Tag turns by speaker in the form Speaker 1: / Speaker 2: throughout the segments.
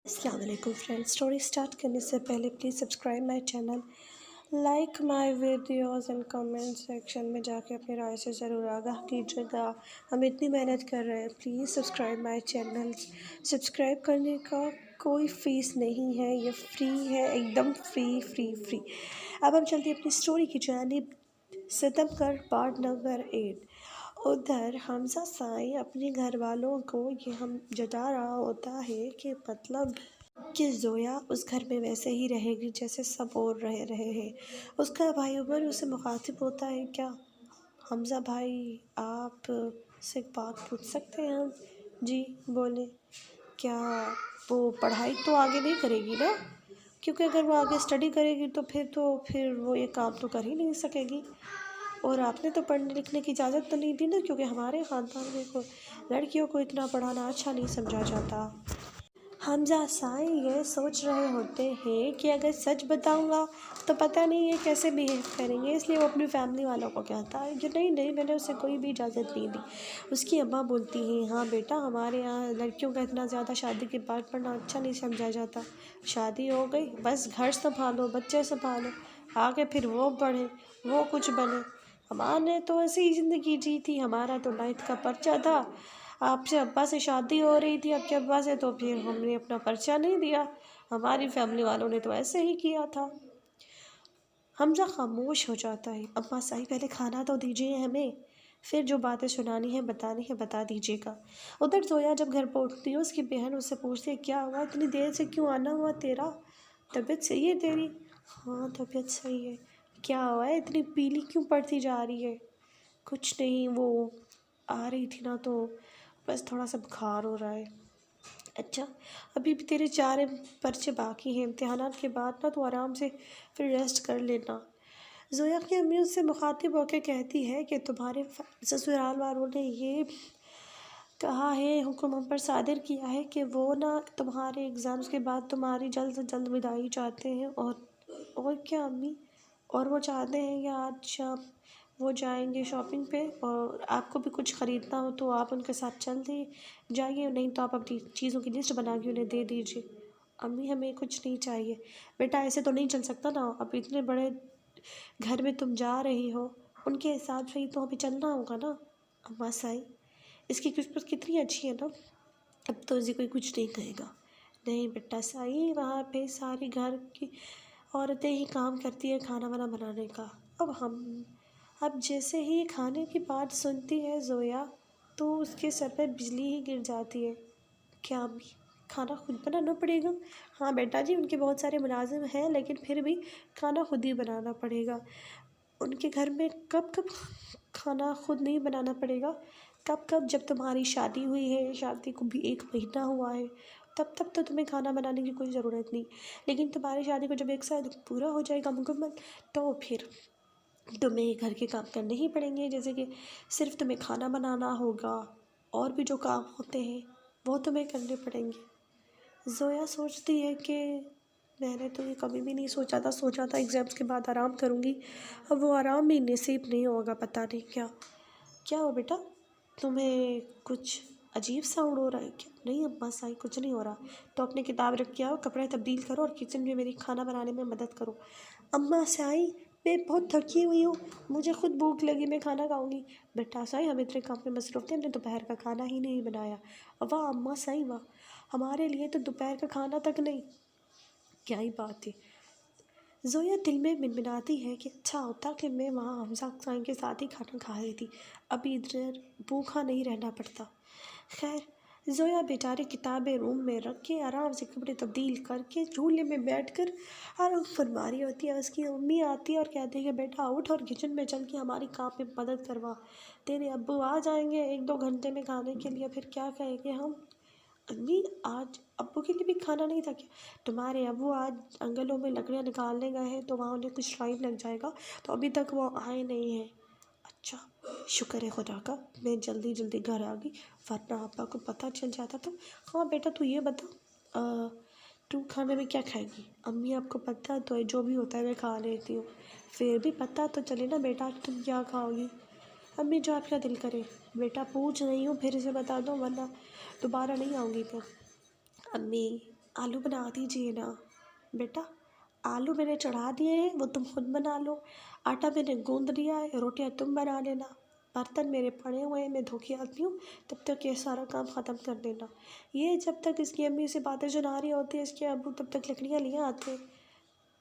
Speaker 1: अस्सलाम वालेकुम friends. Story start करने से पहले please subscribe my channel, like my videos and comment section में जाके अपनी राय से ज़रूर आगाह कीजिएगा। हम इतनी मेहनत कर रहे हैं, please subscribe my channel. Subscribe करने का कोई फ़ीस नहीं है, ये फ्री है, एकदम फ्री। अब हम चलते अपनी स्टोरी की जानिब। सितंबर पार्ट नंबर 8। उधर हमजा साई अपने घर वालों को ये हम जता रहा होता है कि मतलब कि ज़ोया उस घर में वैसे ही रहेगी जैसे सब और रह रहे हैं। उसका भाई उमर उसे मुखातिब होता है, क्या हमजा भाई आप से एक बात पूछ सकते हैं हम? जी बोले। क्या वो पढ़ाई तो आगे नहीं करेगी ना? क्योंकि अगर वो आगे स्टडी करेगी तो फिर वो ये काम तो कर ही नहीं सकेगी। और आपने तो पढ़ने लिखने की इजाज़त तो नहीं दी ना, क्योंकि हमारे ख़ानदान में को लड़कियों को इतना पढ़ाना अच्छा नहीं समझा जाता। हमजा साई ये सोच रहे होते हैं कि अगर सच बताऊंगा तो पता नहीं ये कैसे बिहेव करेंगे, इसलिए वो अपनी फैमिली वालों को कहता है कि नहीं मैंने उसे कोई भी इजाज़त नहीं दी। उसकी अम्मा बोलती हैं, हाँ बेटा, हमारे यहाँ लड़कियों का इतना ज़्यादा शादी के बाद पढ़ना अच्छा नहीं समझा जाता। शादी हो गई बस घर संभालो, बच्चे संभालो, आगे फिर वो पढ़े, वो कुछ बने। हमारे तो ऐसी ही ज़िंदगी जी थी, हमारा तो 9th का पर्चा था। आपसे अब्बा से शादी हो रही थी आपके अब्बा से, तो फिर हमने अपना पर्चा नहीं दिया। हमारी फैमिली वालों ने तो ऐसे ही किया था। हमजा खामोश हो जाता है। अम्मा साई पहले खाना तो दीजिए हमें, फिर जो बातें सुनानी है बतानी है बता दीजिएगा। उधर जोया जब घर पहुंचती है उसकी बहन उससे पूछती है, क्या हुआ, इतनी देर से क्यों आना हुआ तेरा? तबीयत सही है तेरी? हाँ तबीयत सही है। क्या हुआ है, इतनी पीली क्यों पड़ती जा रही है? कुछ नहीं, वो आ रही थी ना तो बस थोड़ा सा बुखार हो रहा है। अच्छा, अभी भी तेरे 4 पर्चे बाकी हैं, इम्तिहानात के बाद ना तो आराम से फिर रेस्ट कर लेना। जोया की अम्मी उससे मुखातिब होकर कहती है कि तुम्हारे ससुराल वालों ने ये कहा है, हुक्म हम पर सादिर किया है कि वो ना तुम्हारे एग्ज़ाम्स के बाद तुम्हारी जल्द से जल्द विदाई चाहते हैं। और क्या अम्मी? और वो चाहते हैं कि आज शाम वो जाएंगे शॉपिंग पे, और आपको भी कुछ ख़रीदना हो तो आप उनके साथ चल दे जाइए, नहीं तो आप अपनी चीज़ों की लिस्ट बना के उन्हें दे दीजिए। अम्मी हमें कुछ नहीं चाहिए। बेटा ऐसे तो नहीं चल सकता ना, अब इतने बड़े घर में तुम जा रही हो, उनके हिसाब से ही तो हमें चलना होगा ना। अम्मा साई, इसकी किस्मत कितनी अच्छी है ना, अब तो इसे कोई कुछ नहीं कहेगा। नहीं बेटा साई, वहाँ पे सारी घर की औरतें ही काम करती हैं खाना वाना बनाने का। अब जैसे ही खाने की बात सुनती है ज़ोया, तो उसके सर पे बिजली ही गिर जाती है। क्या अम्मी, खाना खुद बनाना पड़ेगा? हाँ बेटा जी, उनके बहुत सारे मुलाजिम हैं लेकिन फिर भी खाना खुद ही बनाना पड़ेगा। उनके घर में कब कब खाना खुद नहीं बनाना पड़ेगा? कब कब, जब तुम्हारी शादी हुई है, शादी को भी 1 महीना हुआ है, तब तक तो तुम्हें खाना बनाने की कोई ज़रूरत नहीं। लेकिन तुम्हारी शादी को जब 1 साल पूरा हो जाएगा मुकम्मल, तो फिर तुम्हें घर के काम करने ही पड़ेंगे। जैसे कि सिर्फ तुम्हें खाना बनाना होगा, और भी जो काम होते हैं वो तुम्हें करने पड़ेंगे। ज़ोया सोचती है कि मैंने तो ये कभी भी नहीं सोचा था एग्ज़ाम्स के बाद आराम करूँगी। अब वो आराम भी नसीब नहीं होगा, पता नहीं क्या। क्या हो बेटा, तुम्हें कुछ अजीब साउंड हो रहा है क्या? नहीं अम्मा साई, कुछ नहीं हो रहा। तो अपनी किताब रख के आओ, कपड़े तब्दील करो और किचन में मेरी खाना बनाने में मदद करो। अम्मा साई, मैं बहुत थकी हुई हूँ, मुझे खुद भूख लगी, मैं खाना खाऊंगी। बेटा साई, हम इतने काम में मसरूफ़ थे, हमने दोपहर का खाना ही नहीं बनाया। वाह अम्मा साई वाह, हमारे लिए तो दोपहर का खाना तक नहीं। क्या ही बात है। ज़ोया दिल में मिनमिनाती है कि अच्छा होता कि मैं वहाँ हमजा साई के साथ ही खाना खा रही थी, अभी इधर भूखा नहीं रहना पड़ता। खैर, ज़ोया बेचारी किताबें रूम में रख के आराम से कपड़े तब्दील करके झूले में बैठकर आराम फरमा रही होती है। उसकी मम्मी आती है और कहती है कि बेटा उठ और किचन में चल के हमारी काम में मदद करवा, तेरे अब्बू आ जाएंगे 1-2 घंटे में खाने के लिए, फिर क्या कहेंगे हम? अम्मी, आज अब्बू के लिए भी खाना नहीं था क्या? तुम्हारे अब्बू आज जंगलों में लकड़ियाँ निकालने गए हैं, तो वहाँ उन्हें कुछ टाइम लग जाएगा, तो अभी तक वो आए नहीं हैं। अच्छा, शुक्र है खुदा का मैं जल्दी जल्दी घर आ गई, वरना अब्बा को पता चल जाता तो। हाँ बेटा तू ये बता, तू खाने में क्या खाएगी? अम्मी आपको पता तो है, जो भी होता है मैं खा लेती हूँ। फिर भी पता तो चले ना बेटा, तुम क्या खाओगी? अम्मी जो आपका दिल करे। बेटा पूछ रही हूँ, फिर से बता दो वरना दोबारा नहीं आऊँगी फिर। अम्मी, आलू बना दीजिए ना। बेटा, आलू मैंने चढ़ा दिए हैं, वो तुम खुद बना लो। आटा मैंने गूंद लिया है, रोटियां तुम बना लेना। बर्तन मेरे पड़े हुए हैं, मैं धो के आती हूँ, तब तक ये सारा काम ख़त्म कर देना। ये जब तक इसकी अम्मी से बातें सुना रही होती है, इसके अब्बू तब तक लकड़ियाँ लिए आते हैं।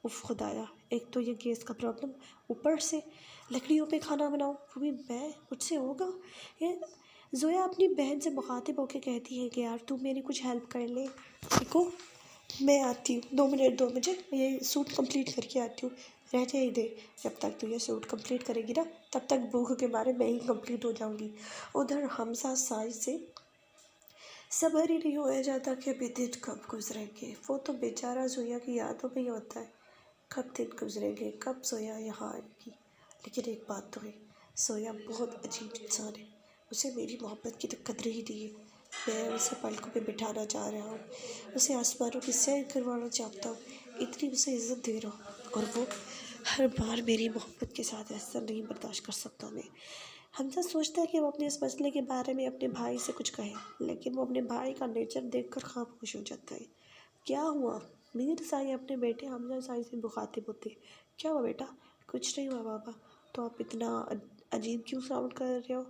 Speaker 1: उफ खुदाया, एक तो ये गैस का प्रॉब्लम, ऊपर से लकड़ियों पे खाना बनाओ, वो भी मैं, मुझसे होगा ये। जोया अपनी बहन से मुखातिब होके कहती है कि यार तू मेरी कुछ हेल्प कर ले। देखो, मैं आती हूँ, 2 मिनट दो मुझे, ये सूट कंप्लीट करके आती हूँ। रह जाए दे, जब तक तू ये सूट कंप्लीट करेगी ना, तब तक भूख के बारे में ही कंप्लीट हो जाऊँगी। उधर हमसा साई से सब्र ही नहीं होया जाता कि अभी दिन कब गुजरेंगे। वो तो बेचारा जोया की यादों में ही होता है, कब दिन गुजरेंगे, कब सोया यहाँ आएगी। लेकिन एक बात तो है, सोया बहुत अजीब इंसान है। उसे मेरी मोहब्बत की तो कदर ही नहीं है। मैं उसे पलकों पे बिठाना चाह रहा हूँ, उसे आसमानों की सैर करवाना चाहता हूँ, इतनी उसे इज्जत दे रहा हूँ, और वो हर बार मेरी मोहब्बत के साथ ऐसा नहीं बर्दाश्त कर सकता मैं। हमजा सोचता है कि वो अपने इस मसले के बारे में अपने भाई से कुछ कहे, लेकिन वो अपने भाई का नेचर देखकर खामोश हो जाता है। क्या हुआ? मीर साई अपने बेटे हमजा साई से मुखातिब होते। क्या हुआ बेटा? कुछ नहीं हुआ बाबा। तो आप इतना अजीब क्यों साउंड कर रहे हो?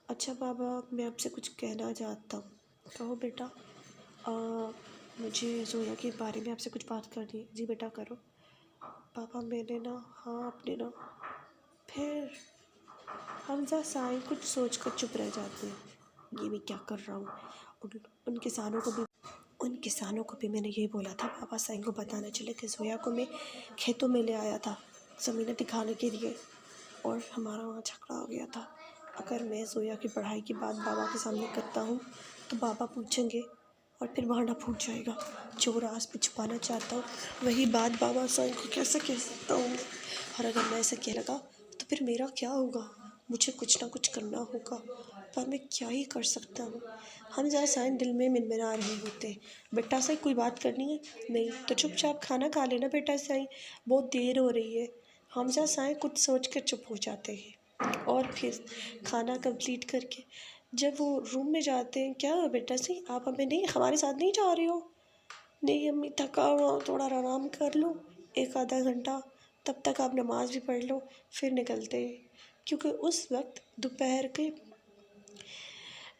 Speaker 1: अच्छा बाबा, मैं आपसे कुछ कहना चाहता हूँ। कहो बेटा। आ, मुझे जोया के बारे में आपसे कुछ बात करनी है। जी बेटा करो। पापा मैंने ना, हाँ आपने ना, फिर हमजा साई कुछ सोच कर चुप रह जाते हैं। ये मैं क्या कर रहा हूँ? उन उन किसानों को भी मैंने यही बोला था, पापा साई को पता न चले कि जोया को मैं खेतों में ले आया था ज़मीनें दिखाने के लिए, और हमारा वहाँ झगड़ा हो गया था। अगर मैं जोया की पढ़ाई की बात बाबा के सामने करता हूँ तो बाबा पूछेंगे और फिर भांडा फूट जाएगा। जो राज में छुपाना चाहता हूँ वही बात बाबा साई को कैसे कह सकता हूँ? और अगर मैं ऐसे कह लगा तो फिर मेरा क्या होगा? मुझे कुछ ना कुछ करना होगा, पर मैं क्या ही कर सकता हूँ? हम ज़रा साइन दिल में मिनमिना रहे होते। बेटा साई कोई बात करनी है? नहीं तो चुपचाप खाना खा लेना बेटा साई, बहुत देर हो रही है। हमजा साई कुछ सोच कर चुप हो जाते हैं, और फिर खाना कंप्लीट करके जब वो रूम में जाते हैं, क्या हुआ बेटा सी, आप हमें नहीं, हमारे साथ नहीं जा रहे हो? नहीं अम्मी, थका हुआ हूँ, थोड़ा आराम कर लो 1 आधा घंटा, तब तक आप नमाज भी पढ़ लो, फिर निकलते हैं। क्योंकि उस वक्त दोपहर के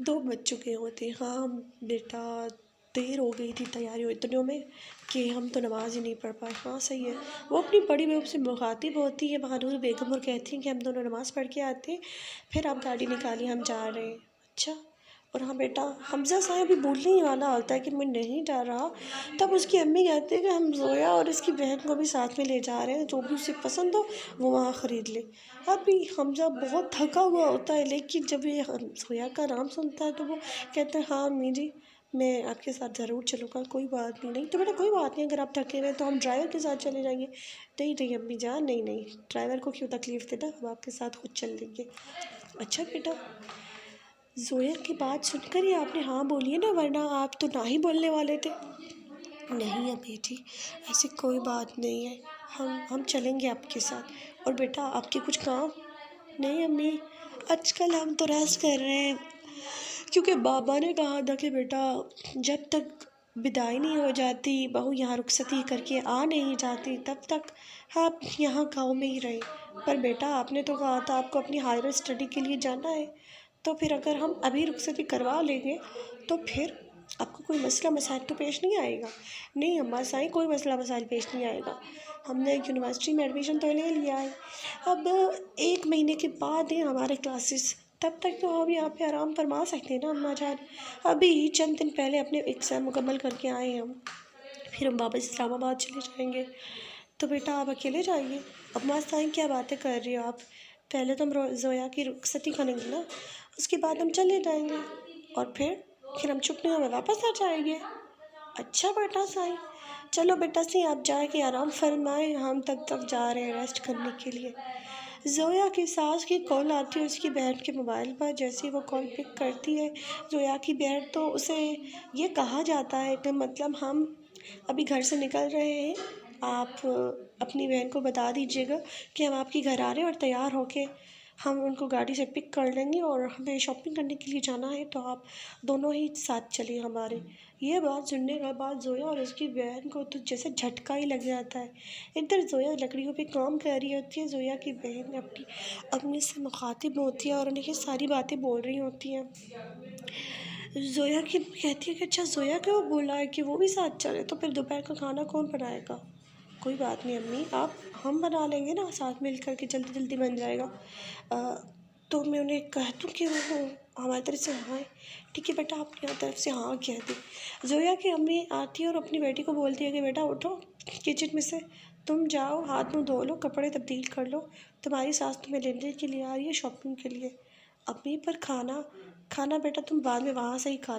Speaker 1: 2 बज चुके होते। हाँ बेटा, देर हो गई थी तैयारियों इतनों में कि हम तो नमाज ही नहीं पढ़ पाए। हाँ सही है। वो अपनी बड़ी बहू से मुखातिब होती है बहादुर बेगम, और कहती हैं कि हम दोनों नमाज़ पढ़ के आते हैं, फिर आप गाड़ी निकालिए, हम जा रहे हैं। अच्छा। और हाँ बेटा, हमजा साहब भी बोलने ही वाला होता है कि मैं नहीं जा रहा, तब उसकी अम्मी कहती है कि हम जोया और इसकी बहन को भी साथ में ले जा रहे हैं, जो भी उसे पसंद हो वो वहाँ ख़रीद ले। अभी हमजा बहुत थका हुआ होता है, लेकिन जब ये जोया का नाम सुनता है तो वो कहता है हाँ अम्मी जी, मैं आपके साथ ज़रूर चलूँगा, कोई बात नहीं। नहीं तो बेटा कोई बात नहीं, अगर आप थके हुए तो हम ड्राइवर के साथ चले जाएंगे। नहीं नहीं अम्मी जान, नहीं नहीं, ड्राइवर को क्यों तकलीफ़ देना, हम आपके साथ खुद चल लेंगे। अच्छा बेटा, जोया की बात सुनकर ही आपने हाँ बोली है ना, वरना आप तो ना ही बोलने वाले थे। नहीं अम्मी जी, ऐसी कोई बात नहीं है, हम चलेंगे आपके साथ। और बेटा आपके कुछ काम? नहीं अम्मी, आजकल हम तो रेस्ट कर रहे हैं, क्योंकि बाबा ने कहा था कि बेटा जब तक विदाई नहीं हो जाती, बहू यहाँ रुखसती करके आ नहीं जाती, तब तक आप यहाँ गांव में ही रहें। पर बेटा आपने तो कहा था आपको अपनी हायर स्टडी के लिए जाना है, तो फिर अगर हम अभी रुखसती करवा लेंगे तो फिर आपको कोई मसला मसाइल तो पेश नहीं आएगा? नहीं अम्मा साईं, कोई मसला मसाइल पेश नहीं आएगा। हमने यूनिवर्सिटी में एडमिशन तो ले लिया है, अब 1 महीने के बाद है हमारे क्लासेस, तब तक तो हम यहाँ पे आराम फरमा सकते हैं ना अम्मा जान। अभी ही चंद दिन पहले अपने एग्ज़ाम मुकम्मल करके आए हैं हम, फिर हम वापस इस्लामाबाद चले जाएंगे। तो बेटा आप अकेले जाइए? अम्मा साईं क्या बातें कर रही हो आप? पहले तो हम जोया की रुखसती करेंगे ना, उसके बाद हम चले जाएंगे, और फिर हम छुट्टियों में वापस आ जाएंगे। अच्छा बेटा साईं, चलो बेटा सी आप जाके आराम फरमाएं, हम तब तक जा रहे हैं रेस्ट करने के लिए। जोया की सास की कॉल आती है उसकी बहन के मोबाइल पर। जैसे ही वो कॉल पिक करती है जोया की बहन, तो उसे ये कहा जाता है कि मतलब हम अभी घर से निकल रहे हैं, आप अपनी बहन को बता दीजिएगा कि हम आपके घर आ रहे हैं, और तैयार होके हम उनको गाड़ी से पिक कर लेंगे और हमें शॉपिंग करने के लिए जाना है, तो आप दोनों ही साथ चलिए हमारे। ये बात सुनने के बाद ज़ोया और उसकी बहन को तो जैसे झटका ही लग जाता है। इधर ज़ोया लकड़ियों पे काम कर रही होती है, ज़ोया की बहन अपनी अम्मी से मुखातिब होती है और उन्हें ये सारी बातें बोल रही होती हैं। ज़ोया की कहती है कि अच्छा ज़ोया क्यों बोला है कि वो भी साथ चले, तो फिर दोपहर का खाना कौन बनाएगा? कोई बात नहीं अम्मी, आप हम बना लेंगे ना साथ मिल कर के, जल्दी जल्दी बन जाएगा। तो मैं उन्हें कह दूँ कि वो हमारी तरफ से हाँ है। ठीक है बेटा, आप अपनी तरफ से हाँ कह दें। ज़ोया की अम्मी आती है और अपनी बेटी को बोलती है कि बेटा उठो किचन में से, तुम जाओ हाथ मुँह धो लो, कपड़े तब्दील कर लो, तुम्हारी सास तुम्हें लेने के लिए आ रही है शॉपिंग के लिए। अम्मी पर खाना खाना बेटा तुम बाद में वहाँ से ही खा